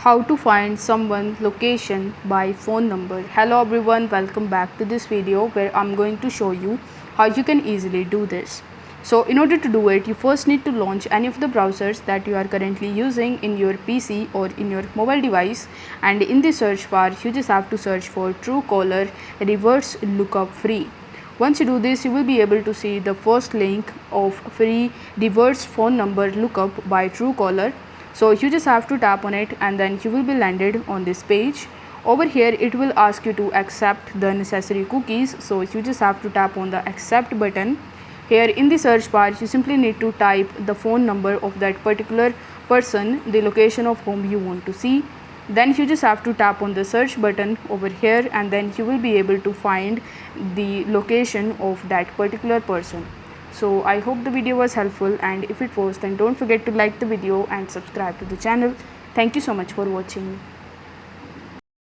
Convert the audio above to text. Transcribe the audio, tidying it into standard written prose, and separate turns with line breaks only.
How to find someone's location by phone number. Hello everyone, welcome back to this video where I'm going to show you how you can easily do this. So in order to do it, you first need to launch any of the browsers that you are currently using in your PC or in your mobile device, and in the search bar you just have to search for Truecaller reverse lookup free. Once you do this, you will be able to see the first link of free reverse phone number lookup by Truecaller. So you just have to tap on it and then you will be landed on this page. Over here it will ask you to accept the necessary cookies, so you just have to tap on the accept button. Here in the search bar you simply need to type the phone number of that particular person, the location of whom you want to see. Then you just have to tap on the search button over here and then you will be able to find the location of that particular person. So I hope the video was helpful, and if it was, then don't forget to like the video and subscribe to the channel. Thank you so much for watching.